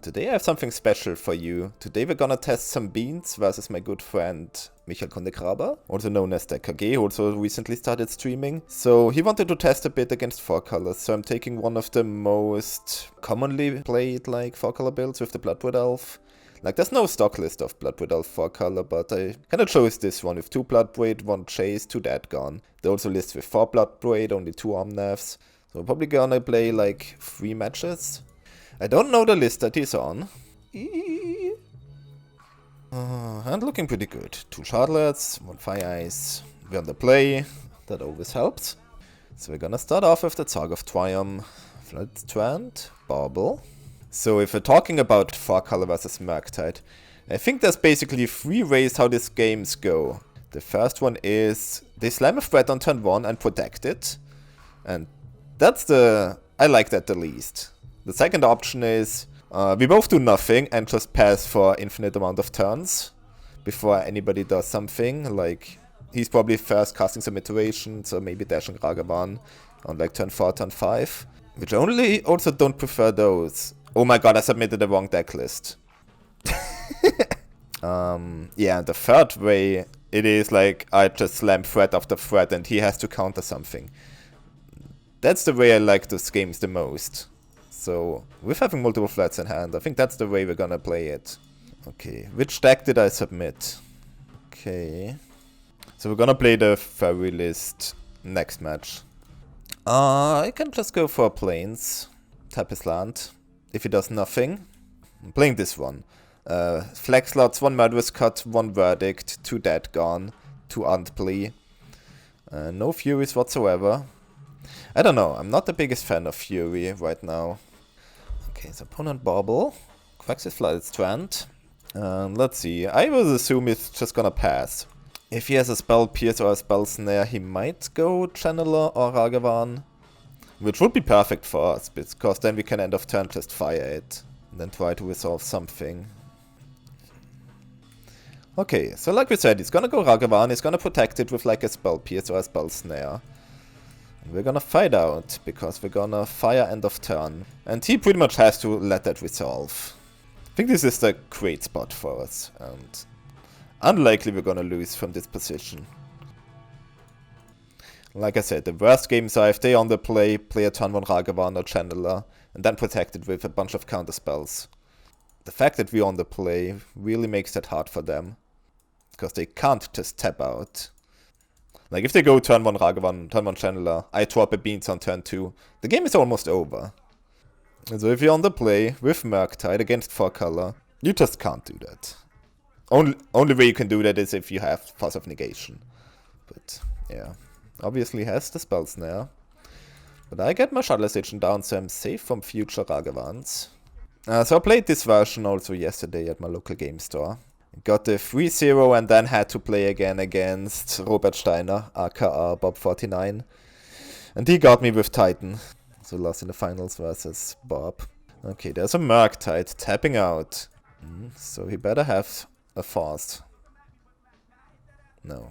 Today I have something special for you. Today we're gonna test some beans versus my good friend Michael Kundegraber, also known as TheKG, who also recently started streaming. So he wanted to test a bit against 4-colors, so I'm taking one of the most commonly played like 4-color builds with the Bloodwood Elf. Like there's no stock list of Bloodwood Elf 4-color, but I kinda chose this one with 2 Bloodbraid, 1 Chase, 2 Deadgone. They also list with 4 Bloodbraid, only 2 Omnavs. So I'm probably gonna play like 3 matches. I don't know the list that he's on. And looking pretty good. 2 Shardlets, 1 Fire Ice. We're on the play. That always helps. So we're gonna start off with the Zog of Triumph, Flood Strand, Bauble. So if we're talking about 4-color versus Murktide, I think there's basically 3 ways how these games go. The first one is they slam a threat on turn 1 and protect it. And I like that the least. The second option is we both do nothing and just pass for infinite amount of turns before anybody does something. Like he's probably first casting some iterations or maybe dashing Ragavan on like turn 4, turn 5. Which also don't prefer those. Oh my god, I submitted the wrong deck list. Yeah, the third way, it is like I just slam threat after threat and he has to counter something. That's the way I like those games the most. So, with having multiple threats in hand, I think that's the way we're gonna play it. Okay, which deck did I submit? Okay. So we're gonna play the Furry list next match. I can just go for Plains. Tap his land. If he does nothing, I'm playing this one. Flex slots, 1 Murderous Cut, 1 Verdict, 2 Deadgone, 2 Untplay. No Furies whatsoever. I don't know, I'm not the biggest fan of Fury right now. Okay, so opponent Bauble, cracks his Flooded Strand. Let's see, I will assume it's just gonna pass. If he has a Spell Pierce or a Spell Snare, he might go Channeler or Ragavan. Which would be perfect for us, because then we can end of turn just fire it. And then try to resolve something. Okay, so like we said, he's gonna go Ragavan, he's gonna protect it with like a Spell Pierce or a Spell Snare. And we're gonna fight out, because we're gonna fire end of turn. And he pretty much has to let that resolve. I think this is the great spot for us, and unlikely we're gonna lose from this position. Like I said, the worst games are if they on the play a turn 1 Ragavan or Channeler, and then protect it with a bunch of counter spells. The fact that we're on the play really makes that hard for them, because they can't just tap out. Like if they go turn 1 Ragavan, turn 1 Channeler, I drop a Beans on turn 2, the game is almost over. And so if you're on the play with Murktide against 4-color, you just can't do that. Only way you can do that is if you have Force of Negation. But yeah. Obviously has the Spell Snare. But I get my Shuttle Station down, so I'm safe from future Ragavans. So I played this version also yesterday at my local game store. Got the 3-0 and then had to play again against Robert Steiner, aka Bob49. And he got me with Titan. So lost in the finals versus Bob. Okay, there's a Murktide tapping out. So he better have a fast. No.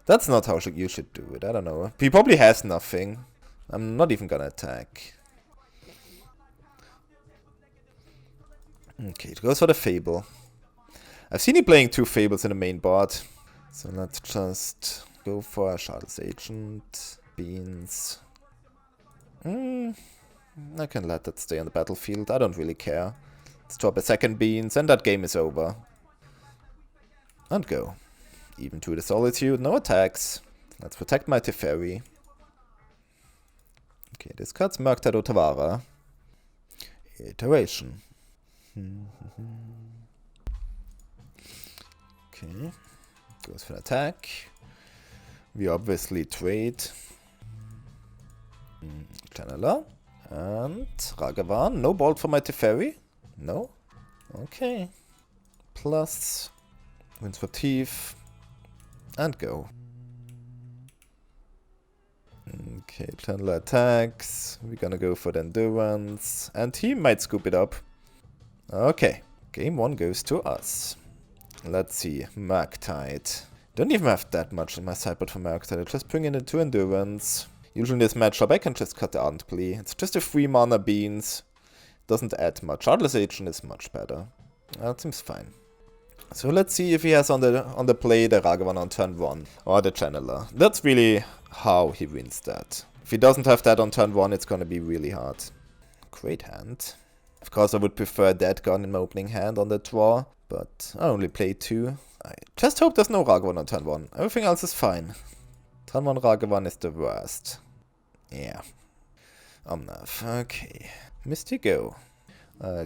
That's not how you should do it, I don't know. He probably has nothing. I'm not even gonna attack. Okay, it goes for the Fable. I've seen you playing 2 Fables in the main board. So let's just go for a Shardless Agent. Beans. I can let that stay on the battlefield, I don't really care. Let's drop a second Beans and that game is over. And go. Even to the Solitude, no attacks. Let's protect my Teferi. Okay, this cuts Murktide Otawara. Iteration. Okay, goes for an attack. We obviously trade. Channeler. And Ragavan. No bolt for my Teferi? No? Okay. Plus. Wins for Teeth. And go. Okay, Channeler attacks. We're gonna go for the Endurance. And he might scoop it up. Okay, game 1 goes to us. Let's see, Murktide. Don't even have that much in my sideboard for Murktide. I just bring in the 2 Endurance. Usually in this matchup I can just cut the Untplay. It's just a 3 mana Beans. doesn't add much. Heartless Agent is much better. That seems fine. So let's see if he has on the play the Ragavan on turn 1 or the Channeler. That's really how he wins that. If he doesn't have that on turn 1, it's gonna be really hard. Great hand. Of course, I would prefer Dead Gun in my opening hand on the draw, but I only play 2. I just hope there's no Ragavan on turn 1. Everything else is fine. Turn 1 Ragavan is the worst. Yeah. Omnath. Okay. MTGO.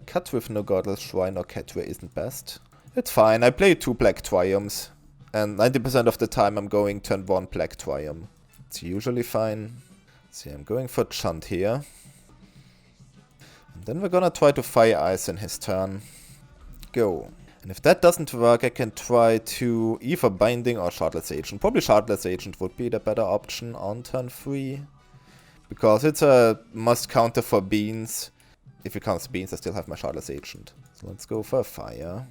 Cut with no Godless Shrine or Ketra isn't best. It's fine. I play 2 Black Triumphs, and 90% of the time I'm going turn 1 Black Triumph. It's usually fine. See, I'm going for Chunt here. And then we're gonna try to Fire Ice in his turn. Go. And if that doesn't work, I can try to either Binding or Shardless Agent. Probably Shardless Agent would be the better option on turn 3. Because it's a must counter for Beans. If it counts Beans, I still have my Shardless Agent. So let's go for a Fire.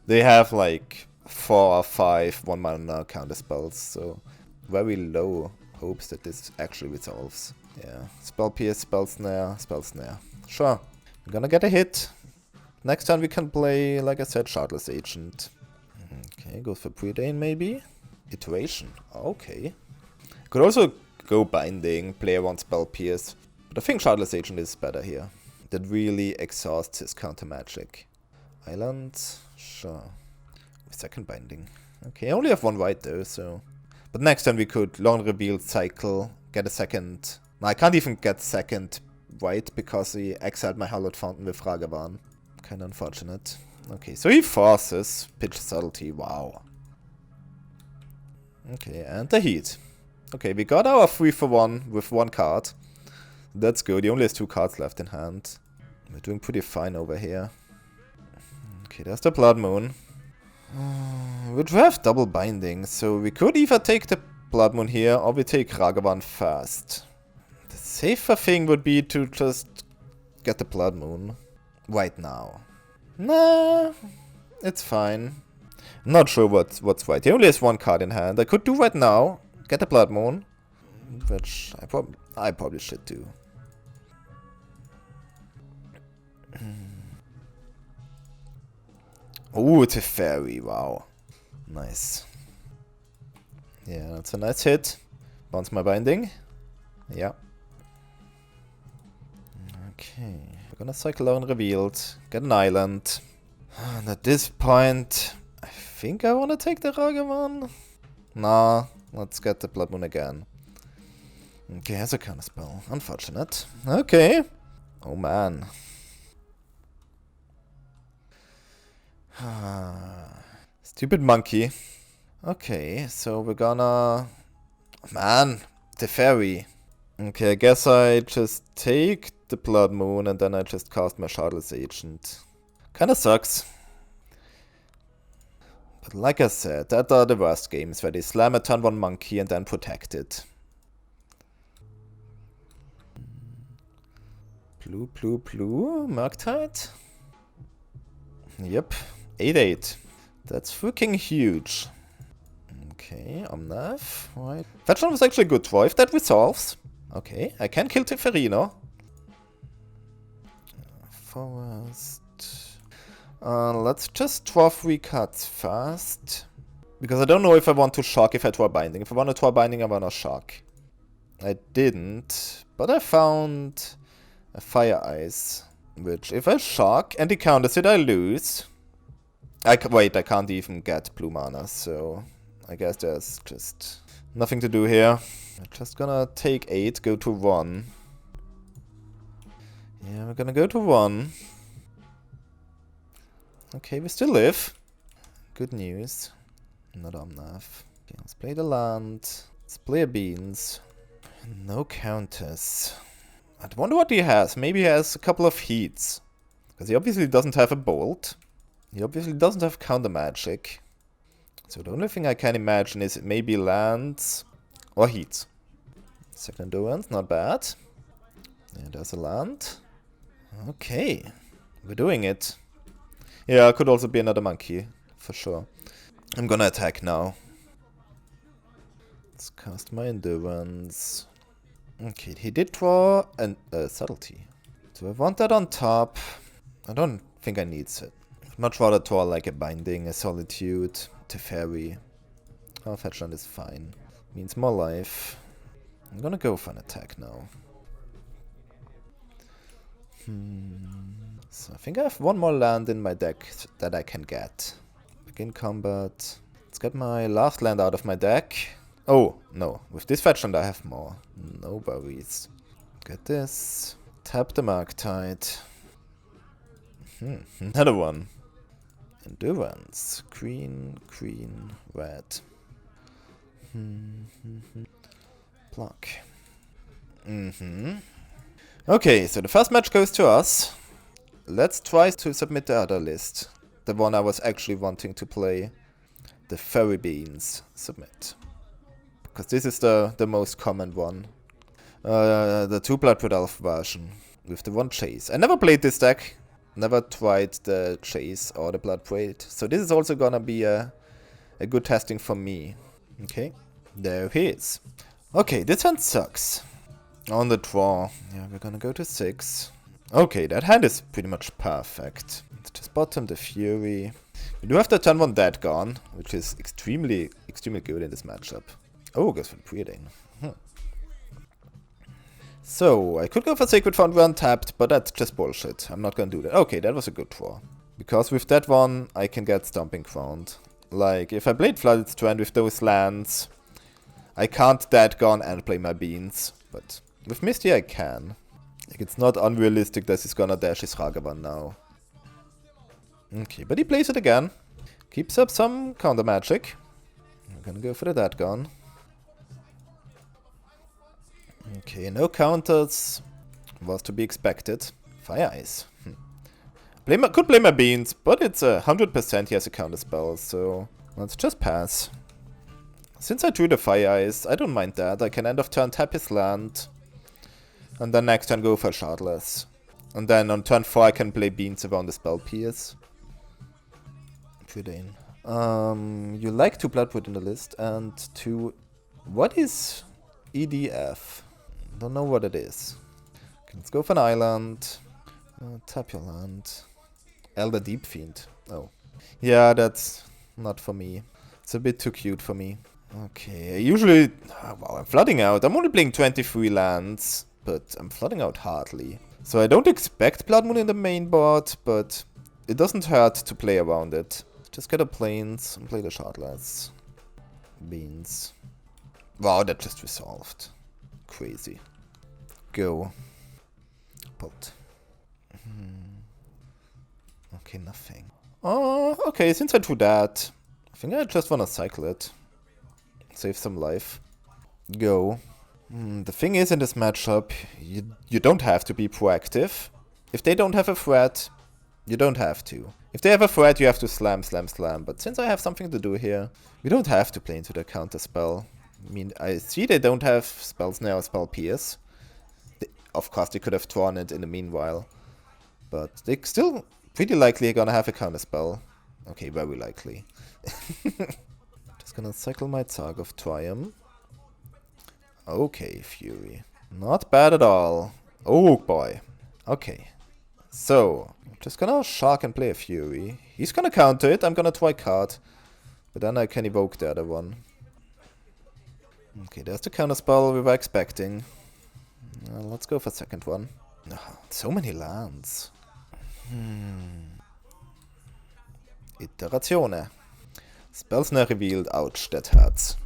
They have like 4 or 5 1-mana counter spells, so very low hopes that this actually resolves. Yeah, Spell Pierce, Spell Snare, Spell Snare. Sure, I'm gonna get a hit. Next time we can play, like I said, Shardless Agent. Okay, go for Predain maybe? Iteration, okay. Could also go Binding, play around Spell Pierce, but I think Shardless Agent is better here. That really exhausts his counter magic. Island, sure. Second Binding. Okay, I only have 1 white though, so... But next time we could long reveal, cycle, get a second... No, I can't even get second white because he exiled my Hallowed Fountain with Ragavan. Kinda unfortunate. Okay, so he forces Pitch Subtlety, wow. Okay, and the Heat. Okay, we got our 3-for-1 with 1 card. That's good, he only has 2 cards left in hand. We're doing pretty fine over here. Okay, there's the Blood Moon. We have double Binding, so we could either take the Blood Moon here or we take Ragavan first. The safer thing would be to just get the Blood Moon right now. Nah, it's fine. I'm not sure what's right. He only has 1 card in hand. I could do right now, get the Blood Moon, which I probably should do. Ooh, it's a Furry, wow. Nice. Yeah, that's a nice hit. Bounce my Binding. Yeah. Okay, we're gonna cycle on Revealed, get an island. And at this point, I think I wanna take the Ragavan. Nah, let's get the Blood Moon again. Okay, has a counter spell. Unfortunate. Okay. Oh man. Stupid monkey. Okay, so we're gonna... Man, the Furry. Okay, I guess I just take the Blood Moon and then I just cast my Shardless Agent. Kinda sucks. But like I said, that are the worst games where they slam a turn 1 monkey and then protect it. Blue, blue, blue, Murktide? Yep, 8-8. That's freaking huge. Okay, Omnath, right. That one was actually a good draw, if that resolves. Okay, I can kill Teferino. Forest. Let's just draw 3 cards first. Because I don't know if I want to shock if I draw Binding. If I want to draw Binding, I want to shock. I didn't, but I found a Fire Ice. Which, if I shock and he counters it, I lose. Wait, I can't even get blue mana, so I guess there's just nothing to do here. I'm just gonna take 8, go to 1. Yeah, we're gonna go to 1. Okay, we still live. Good news. Not Omnath. Okay, let's play the land. Let's play a Beans. No counters. I wonder what he has. Maybe he has a couple of heats. Because he obviously doesn't have a bolt. He obviously doesn't have counter magic. So the only thing I can imagine is maybe lands or heats. Second endurance, not bad. Yeah, there's a land. Okay, we're doing it. Yeah, it could also be another monkey, for sure. I'm gonna attack now. Let's cast my endurance. Okay, he did draw a subtlety. So Do I want that on top? I don't think I need it. I'd much rather draw like a Binding, a Solitude, to Furry. Oh, Fetchland is fine. Means more life. I'm gonna go for an attack now. So I think I have one more land in my deck that I can get. Begin combat. Let's get my last land out of my deck. Oh, no. With this Fetchland I have more. No worries. Get this. Tap the Murktide. Another one. Endurance. Green, green, red. Block. Okay, so the first match goes to us. Let's try to submit the other list. The one I was actually wanting to play. The Furry Beans. Submit. Because this is the most common one. The 2 Bloodwood Elf version. With the 1 Chase. I never played this deck. Never tried the Chase or the Bloodbraid. So this is also gonna be a good testing for me. Okay, there he is. Okay, this hand sucks. On the draw. Yeah, we're gonna go to 6. Okay, that hand is pretty much perfect. Let's just bottom the Fury. We do have the turn 1 Dead Gone, which is extremely good in this matchup. Oh, goes for breeding. So, I could go for Sacred Foundry untapped, but that's just bullshit. I'm not gonna do that. Okay, that was a good draw. Because with that one, I can get Stomping Ground. Like, if I played Flooded Strand with those lands, I can't Dead Gone and play my Beans. But with Misty, I can. Like, it's not unrealistic that he's gonna dash his Ragavan now. Okay, but he plays it again. Keeps up some counter magic. I'm gonna go for the Dead Gone. Okay, no counters. Was to be expected. Fire Ice. Could play my Beans, but it's 100% he has a counter spell, so let's just pass. Since I drew the Fire Ice, I don't mind that. I can end of turn tap his land, and then next turn go for Shardless. And then on turn 4 I can play Beans around the Spell Pierce. Predain. You like 2 Bloodwood in the list, and 2... What is EDF? Don't know what it is. Okay, let's go for an island. Tap your land. Elder Deep Fiend. Oh. Yeah, that's not for me. It's a bit too cute for me. Okay, usually... wow, I'm flooding out. I'm only playing 23 lands, but I'm flooding out hardly. So I don't expect Blood Moon in the main board, but it doesn't hurt to play around it. Just get a Plains and play the Shardless. Beans. Wow, that just resolved. Crazy. Go. Bolt. Okay, nothing. Oh, okay, since I drew that, I think I just wanna cycle it. Save some life. Go. The thing is in this matchup, you don't have to be proactive. If they don't have a threat, you don't have to. If they have a threat, you have to slam, slam, slam. But since I have something to do here, we don't have to play into the counter spell. I mean, I see they don't have Spell Snare or Spell Pierce. Of course, they could have drawn it in the meanwhile. But they still pretty likely are gonna have a counter spell. Okay, very likely. Just gonna cycle my Targ of Triumph. Okay, Fury. Not bad at all. Oh boy. Okay. So, just gonna Shark and play a Fury. He's gonna counter it, I'm gonna try card. But then I can evoke the other one. Okay, there's the counter spell we were expecting. Let's go for second one. Oh, so many lands. Iteratione. Spell Snare revealed. Ouch, that hurts.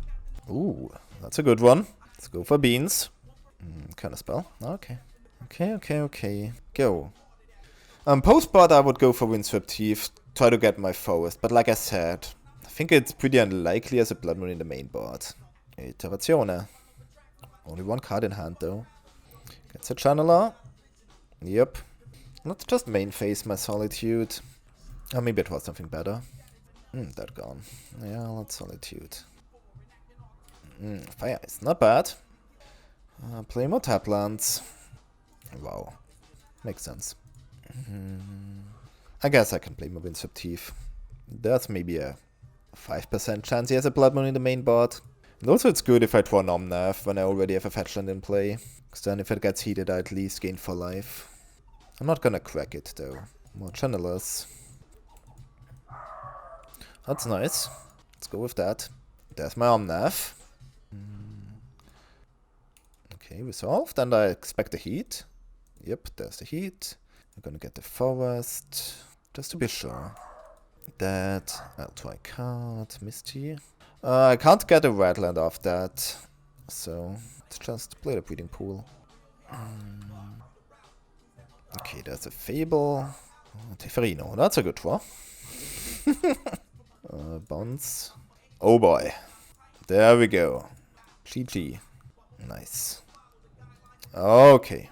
Ooh, that's a good one. Let's go for Beans. Counter spell. Okay. Okay. Go. Post-board I would go for Windswept Thief. Try to get my forest. But like I said, I think it's pretty unlikely as a Blood Moon in the main board. Iteratione. Only one card in hand though. Gets a Channeler. Yep. Let's just main phase my Solitude. Or maybe it was something better. That gone. Yeah, let's Solitude. Fire Ice, not bad. Play more tap lands. Wow. Makes sense. I guess I can play more Windswept Thief. There's maybe a 5% chance he has a Blood Moon in the main board. And also it's good if I draw Nomnath when I already have a fetch land in play. Because then if it gets heated I at least gain 4 life. I'm not gonna crack it though. More channelers. That's nice. Let's go with that. There's my Omnath. Okay, resolved, and I expect the heat. Yep, there's the heat. We're gonna get the forest, just to be sure. That, I'll try card, Misty. I can't get a Redland off that, so let's just play the breeding pool. Okay, there's a Fable. Oh, Teferino, that's a good draw. Bounce. Oh boy. There we go. GG. Nice. Okay.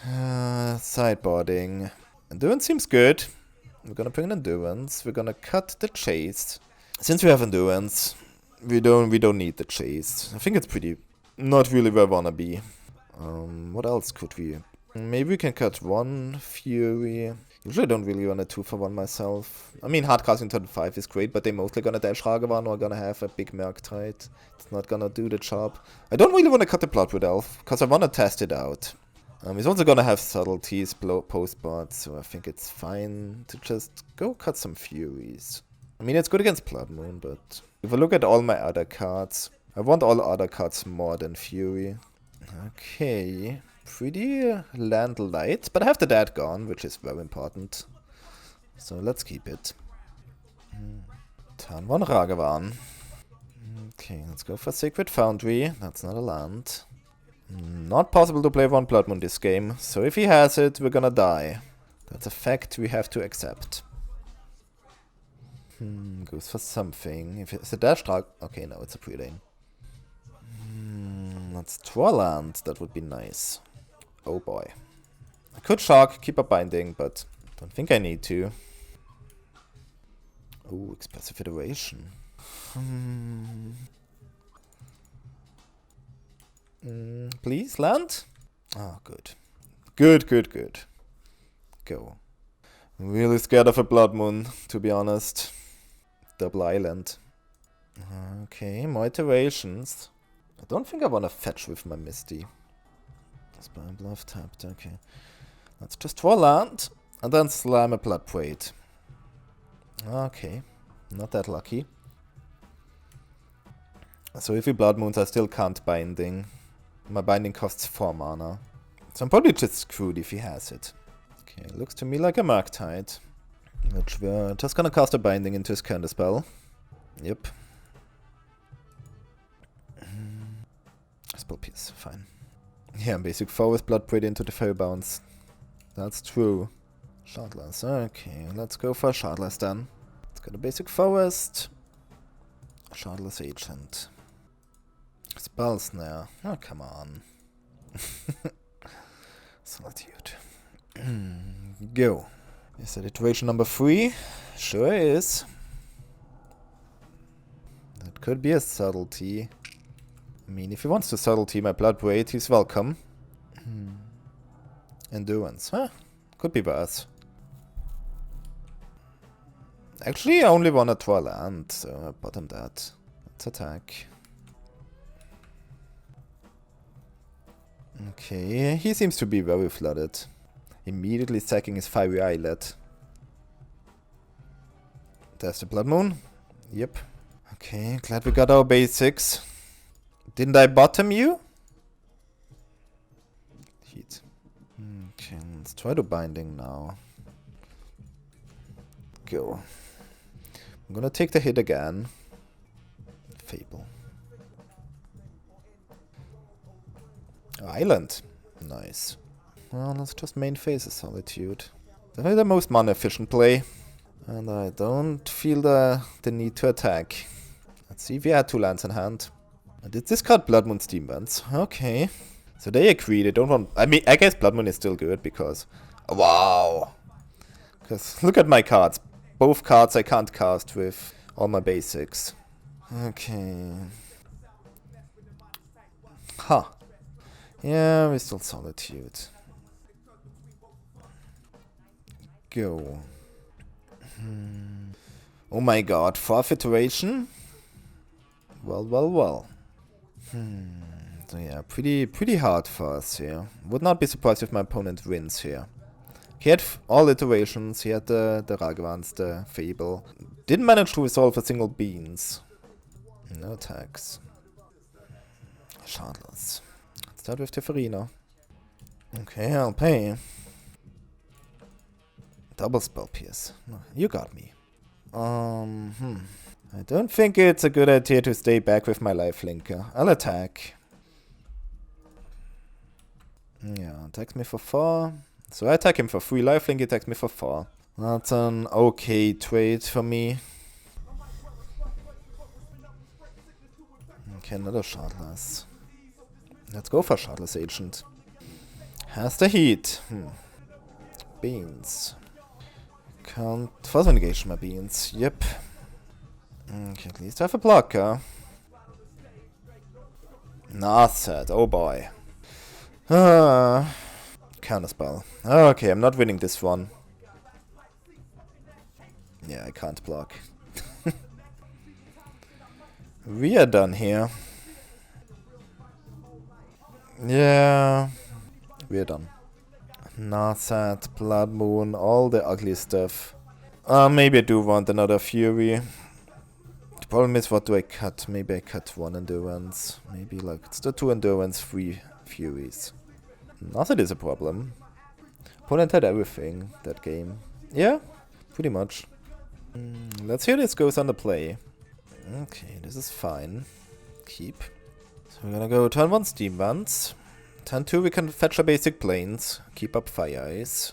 Sideboarding. Endurance seems good. We're gonna bring an Endurance. We're gonna cut the Chase. Since we have Endurance, we don't need the Chase. I think it's pretty... not really where I wanna be. What else could we... maybe we can cut one Fury. Usually I don't really want a 2-for-1 myself. I mean, hardcasting turn 5 is great, but they're mostly gonna dash Ragavan or gonna have a big Murktide. It's not gonna do the job. I don't really want to cut the Bloodwood Elf, because I want to test it out. He's also gonna have subtleties post-bot, so I think it's fine to just go cut some Furies. I mean, it's good against Blood Moon, but if I look at all my other cards, I want all other cards more than Fury. Okay, pretty land light, but I have the Dead gone, which is very important. So let's keep it. Turn 1 Ragavan. Okay, let's go for Sacred Foundry. That's not a land. Not possible to play 1 Blood Moon this game, so if he has it, we're gonna die. That's a fact we have to accept. Goes for something. If it's a dash drag... okay, no, it's a pre-lane. Let's draw land, that would be nice. Oh boy. I could Shark, keep a binding, but don't think I need to. Oh, Expressive Iteration. Please, land? Oh, good. Good. Go. I'm really scared of a Blood Moon, to be honest. Double Island. Okay, more iterations. I don't think I want to fetch with my Misty. Spy Bluff tapped, okay. Let's just draw land, and then slam a Blood Braid. Okay, not that lucky. So if he Blood Moons, I still can't binding. My binding costs 4 mana. So I'm probably just screwed if he has it. Okay, looks to me like a Murktide. Which we're just gonna cast a binding into his counter spell. Yep. Spell piece, fine. Yeah, basic 4 with Blood Braid into the Fairy Bounce. That's true. Shardless, okay, let's go for Shardless then. Let's go to basic Forest. Shardless Agent. Spell Snare. Oh, come on. Solitude. Go. Is that iteration number 3? Sure is. That could be a subtlety. I mean, if he wants to subtlety my Blood Braid, he's welcome. Endurance, huh? Could be worse. Actually, I only want to draw land, so I bottom that. Let's attack. Okay, he seems to be very flooded. Immediately sacking his Fiery Islet. There's the Blood Moon. Yep. Okay, glad we got our basics. Didn't I bottom you? Heat. Okay, let's try to binding now. Go. I'm gonna take the hit again. Fable. Island. Nice. Well, let's just main phase a Solitude. Definitely the most mana efficient play. And I don't feel the need to attack. Let's see if we had 2 lands in hand. I did discard Blood Moon Steam Vents. Okay. So they agree, they don't want... I mean, I guess Blood Moon is still good because... wow! Because look at my cards. Both cards I can't cast with all my basics. Okay. Huh. Yeah, we're still Solitude. Go. Oh my god, 4th iteration? Well. So yeah, pretty hard for us here. Would not be surprised if my opponent wins here. He had all iterations, he had the Ragavans, the Fable. Didn't manage to resolve a single beans. No attacks. Shardless. Let's start with the Farina. Okay, I'll pay. Double spell pierce. No, you got me. I don't think it's a good idea to stay back with my lifelinker. I'll attack. Yeah, attacks me for 4. So I attack him for 3 lifelink, he attacks me for 4. That's an okay trade for me. Okay, another Shardless. Let's go for Shardless Agent. Has the heat. Beans. Can't further negation my beans. Yep. Okay, at least I have a blocker. Narset, oh boy. Counterspell. Okay, I'm not winning this one. Yeah, I can't block. We are done here. Yeah, we're done. Narset, Blood Moon, all the ugly stuff. Maybe I do want another Fury. The problem is, what do I cut? Maybe I cut 1 Endurance. Maybe like, it's the 2 Endurance, 3 Furies. Nothing is a problem. Opponent had everything that game. Yeah, pretty much. Let's see how this goes on the play. Okay, this is fine. Keep. So we're gonna go turn 1 Steam Vents. Turn 2 we can fetch our basic planes. Keep up Fire Ice.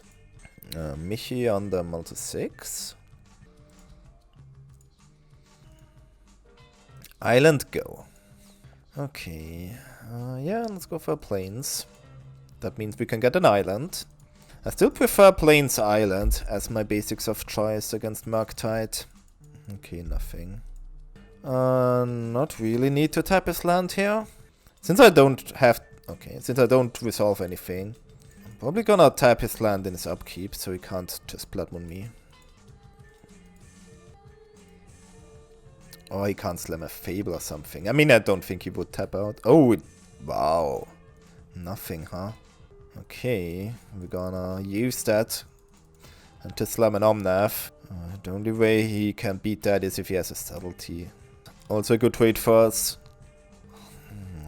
Michi on the multi 6. Island go. Okay. Yeah, let's go for planes. That means we can get an island. I still prefer Plains Island as my basics of choice against Murktide. Okay, nothing. Not really need to tap his land here. Since I don't have... Okay, since I don't resolve anything, I'm probably gonna tap his land in his upkeep, so he can't just Blood Moon me. Or he can't slam a Fable or something. I mean, I don't think he would tap out. Oh, wow. Nothing, huh? Okay, we're gonna use that and to slam an Omnath. The only way he can beat that is if he has a subtlety. Also a good trade for us.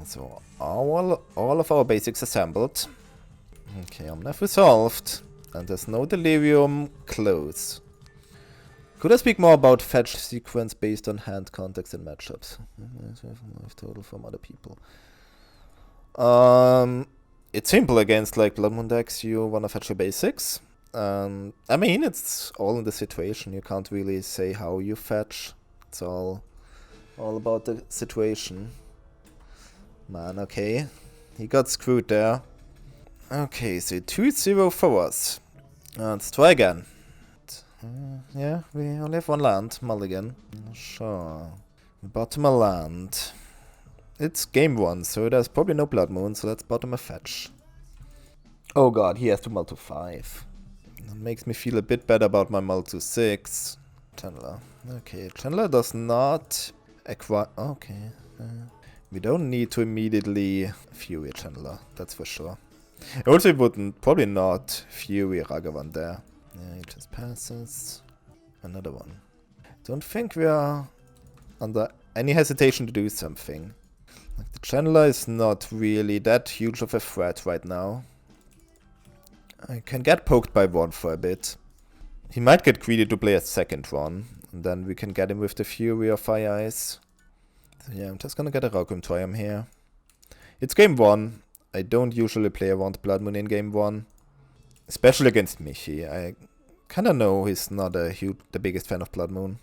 So all of our basics assembled. Okay, Omnath resolved. And there's no Delirium close. Could I speak more about fetch sequence based on hand context and matchups? Total from other people. It's simple against like Blood Moon decks, you wanna fetch your basics. I mean, it's all in the situation, you can't really say how you fetch. It's all about the situation. Man, okay. He got screwed there. Okay, so 2-0 for us. Let's try again. Yeah, we only have 1 land, Mulligan. Sure. Bottom a land. It's game 1, so there's probably no Blood Moon, so let's bottom a fetch. Oh god, he has to mull to 5. That makes me feel a bit better about my mull to 6. Channeler. Okay, Channeler does not acquire... Okay. We don't need to immediately Fury Channeler, that's for sure. Also, it wouldn't... Probably not Fury Ragavan there. Yeah, he just passes. Another one. Don't think we are under any hesitation to do something. Like, the Channeler is not really that huge of a threat right now. I can get poked by 1 for a bit. He might get greedy to play a second one, and then we can get him with the Fury or Fire Ice. So yeah, I'm just gonna get a Rockroom Triumph here. It's game 1. I don't usually play around Blood Moon in game 1. Especially against Michi. I kinda know he's not the biggest fan of Blood Moon.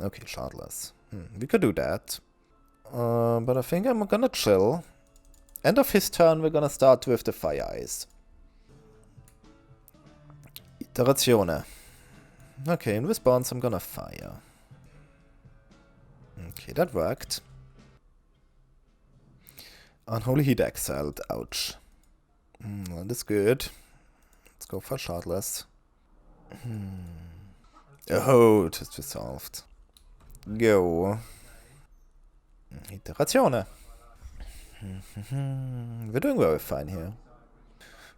Okay, Shardless. We could do that. But I think I'm gonna chill. End of his turn, we're gonna start with the Fire Ice. Iterazione. Okay, in response, I'm gonna fire. Okay, that worked. Unholy Heat exiled. Ouch. That is good. Let's go for Shardless. Oh, just resolved. Go. Iterazione. We're doing very fine here.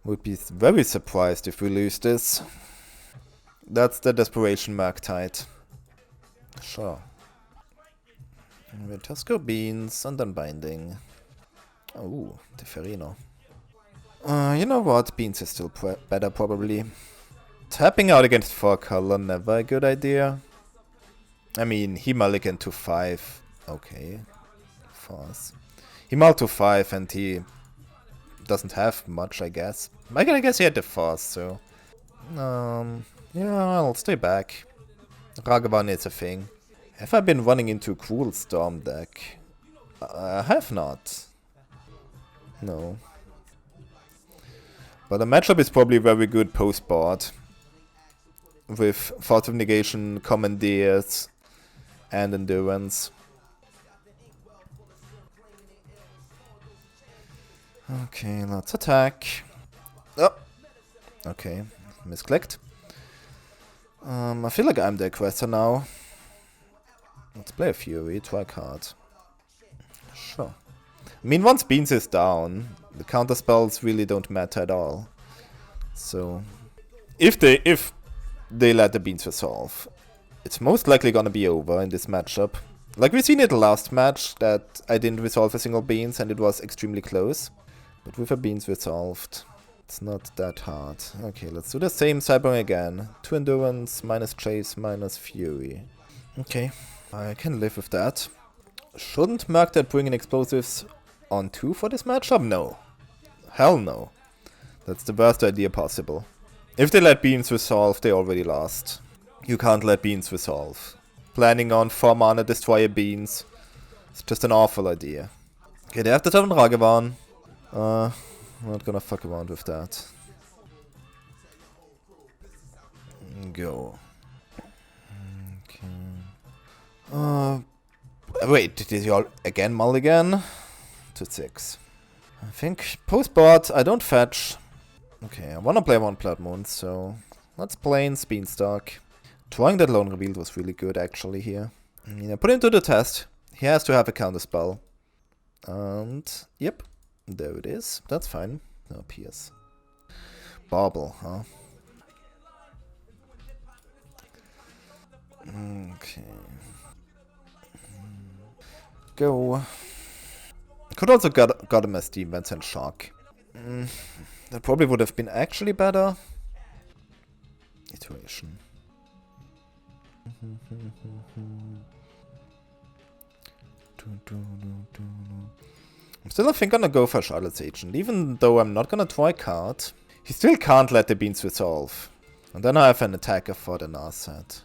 Would be very surprised if we lose this. That's the desperation Murktide. Sure. We'll just go beans and then binding. Oh, the Ferrino. You know what? Beans is still better probably. Tapping out against 4 color, never a good idea. I mean, he mulliganed to 5. Okay. Force. He mulled to 5 and he doesn't have much, I guess. I guess he had the force, so... yeah, I'll stay back. Ragavan is a thing. Have I been running into Cruel Storm deck? I have not. No. But the matchup is probably very good post-board. With Force of Negation, Commandeers, and Endurance. Okay, let's attack. Oh! Okay, misclicked. I feel like I'm the aggressor now. Let's play a Fury, try a card. Sure. I mean, once Beans is down, the counter spells really don't matter at all. So, if they let the Beans resolve, it's most likely gonna be over in this matchup. Like we seen it last match, that I didn't resolve a single Beans and it was extremely close. But with a Beans resolved, it's not that hard. Okay, let's do the same Cyber again. 2 Endurance, minus Chase, minus Fury. Okay, I can live with that. Shouldn't Murktide bring in explosives on 2 for this matchup? No. Hell no. That's the worst idea possible. If they let Beans resolve, they already lost. You can't let Beans resolve. Planning on 4 mana destroy a Beans. It's just an awful idea. Okay, they have the turn Ragavan. I'm not gonna fuck around with that. Go. Okay. Wait, did you all again mulligan? To 6. I think post-board, I don't fetch. Okay, I wanna play 1 Blood Moon, so let's play in Beanstalk. Drawing that Lone Revealed was really good actually here. I mean, I put him to the test. He has to have a counterspell. And, yep. There it is. That's fine. No, Pierce. Bauble, huh? Okay. Go. Could also got him as Defense and Shock. That probably would have been actually better. Iteration. I'm still, I think, gonna go for Charlotte's Agent, even though I'm not gonna draw a card. He still can't let the Beans resolve. And then I have an attacker for the Narset.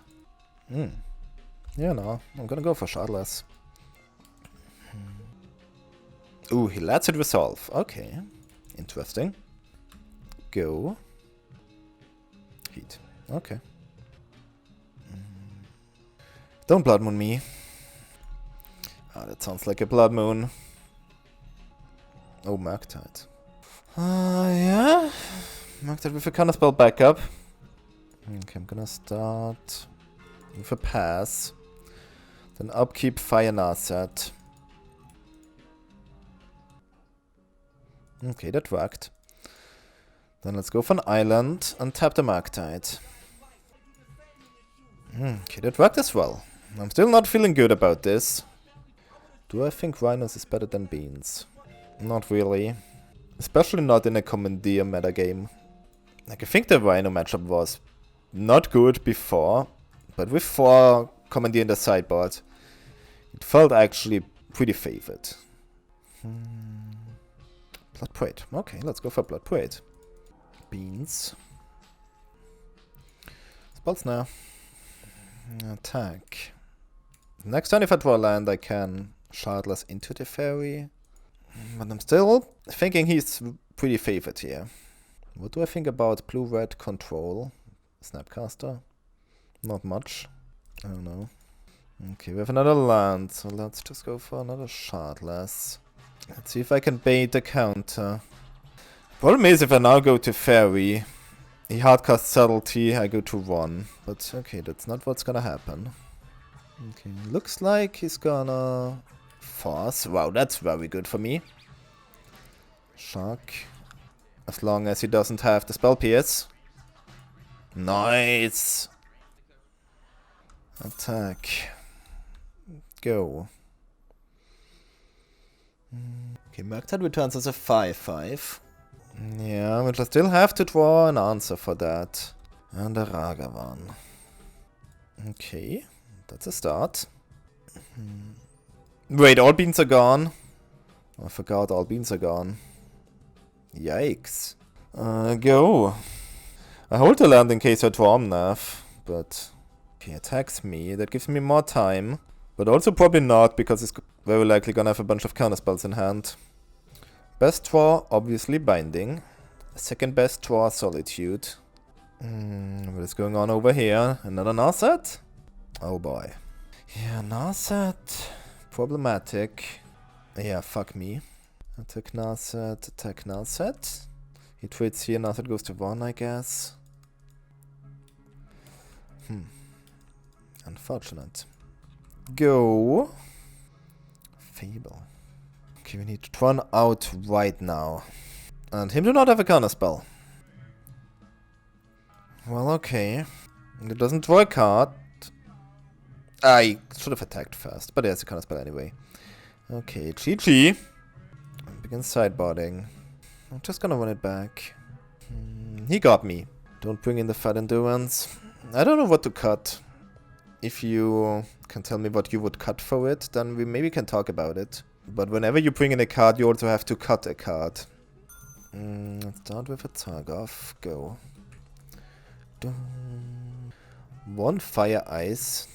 Yeah, no, I'm gonna go for Charlotte's. Ooh, he lets it resolve. Okay, interesting. Go. Heat. Okay. Don't Blood Moon me. Ah, that sounds like a Blood Moon. Oh, Murktide. Yeah. Murktide with a counterspell backup. Okay, I'm gonna start with a pass. Then upkeep Fire Narset. Okay, that worked. Then let's go for an island and tap the Murktide. Okay, that worked as well. I'm still not feeling good about this. Do I think Rhinos is better than Beans? Not really. Especially not in a Commandeer metagame. Like, I think the Rhino matchup was not good before, but with 4 Commandeer in the sideboard, it felt actually pretty favored. Blood Parade. Okay, let's go for Blood Parade. Beans. Spell Snare. Attack. Next time if I draw land, I can Shardless into the Fairy. But I'm still thinking he's pretty favored here. What do I think about blue-red control? Snapcaster? Not much. I don't know. Okay, we have another land, so let's just go for another Shardless. Let's see if I can bait the counter. Problem is, if I now go to Fairy, he hardcast Subtlety, I go to 1. But okay, that's not what's gonna happen. Okay, looks like he's gonna Force. Wow, that's very good for me. Shark. As long as he doesn't have the spell pierce. Nice! Attack. Go. Okay, Murktide returns as a 5/5. Yeah, which I still have to draw an answer for that. And a Ragavan. Okay, that's a start. Wait, all beans are gone? I forgot all beans are gone. Yikes. Go. I hold the land in case I draw Omnath, but he attacks me. That gives me more time. But also probably not, because he's very likely gonna have a bunch of counterspells in hand. Best draw, obviously Binding. Second best draw, Solitude. What is going on over here? Another Narset? Oh boy. Yeah, Narset. Problematic. Yeah, fuck me. Attack Narset, attack Narset. He trades here, Narset goes to 1, I guess. Unfortunate. Go. Fable. Okay, we need to run out right now. And him do not have a counterspell. Well, okay. It doesn't draw a card. I should have attacked first, but he has a counterspell anyway. Okay, GG. Begin sideboarding. I'm just gonna run it back. He got me. Don't bring in the Fat Endurance. I don't know what to cut. If you can tell me what you would cut for it, then we maybe can talk about it. But whenever you bring in a card, you also have to cut a card. Let's start with a Targov. Go. 1 Fire Ice.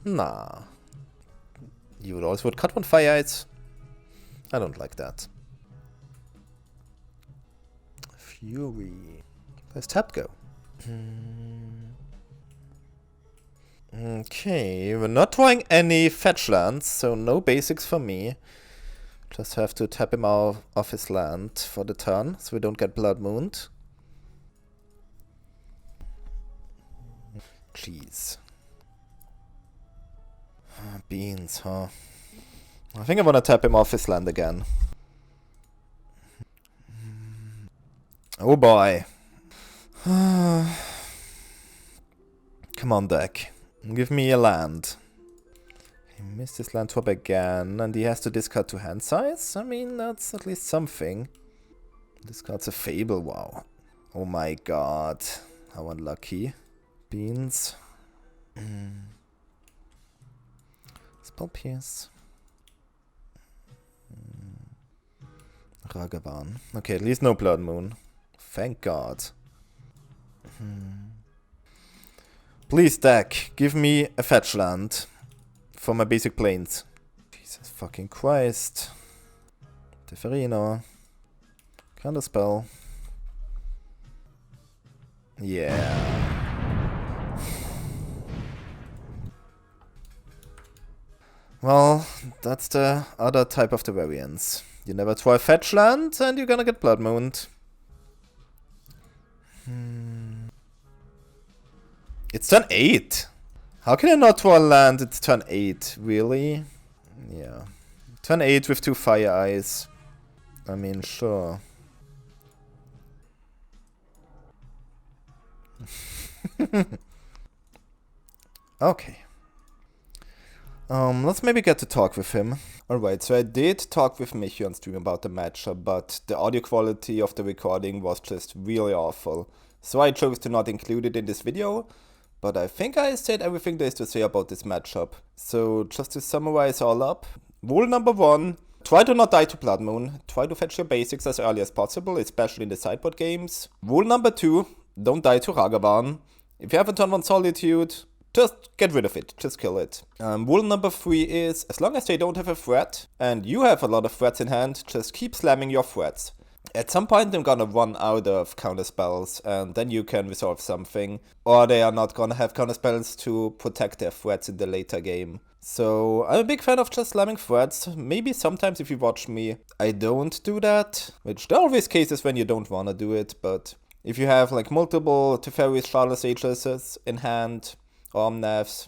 Nah. You would also cut 1 Fire Ice. I don't like that. Fury. Let's tap go. Okay, we're not drawing any fetch lands, so no basics for me. Just have to tap him off his land for the turn, so we don't get Blood Mooned. Jeez. Beans, huh? I think I want to tap him off his land again. Oh boy. Come on, deck. Give me a land. He missed his land swap again, and he has to discard 2 hand size? I mean, that's at least something. Discards a Fable, wow. Oh my god. How unlucky. Beans. Spell Pierce. Ragavan. Okay, at least no Blood Moon. Thank god. Please, deck, give me a fetch land for my basic planes. Jesus fucking Christ. Teferino. Counterspell. Yeah. Well, that's the other type of the variance. You never try fetch land and you're gonna get Blood Mooned. It's turn 8. How can I not draw a land? It's turn 8. Really? Yeah. Turn 8 with 2 Fire Eyes. I mean, sure. Okay. Let's maybe get to talk with him. Alright, so I did talk with Michi on stream about the matchup, but the audio quality of the recording was just really awful. So I chose to not include it in this video, but I think I said everything there is to say about this matchup. So just to summarize all up, rule number 1, try to not die to Blood Moon. Try to fetch your basics as early as possible, especially in the sideboard games. Rule number 2, don't die to Ragavan. If you have a turn 1 Solitude, just get rid of it, just kill it. Rule number 3 is, as long as they don't have a threat, and you have a lot of threats in hand, just keep slamming your threats. At some point I'm gonna run out of counterspells, and then you can resolve something, or they are not gonna have counterspells to protect their threats in the later game. So I'm a big fan of just slamming threats. Maybe sometimes if you watch me, I don't do that, which there are always cases when you don't wanna do it, but if you have like multiple Teferi Charles Aegis in hand, or Omnaths,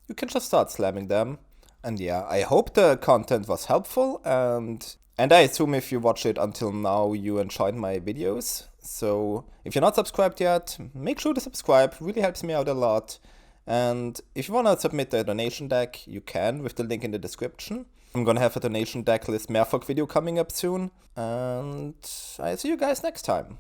you can just start slamming them. And yeah, I hope the content was helpful, and And I assume if you watched it until now, you enjoyed my videos. So if you're not subscribed yet, make sure to subscribe, really helps me out a lot. And if you want to submit a donation deck, you can with the link in the description. I'm gonna have a donation deck list Merfolk video coming up soon. And I see you guys next time.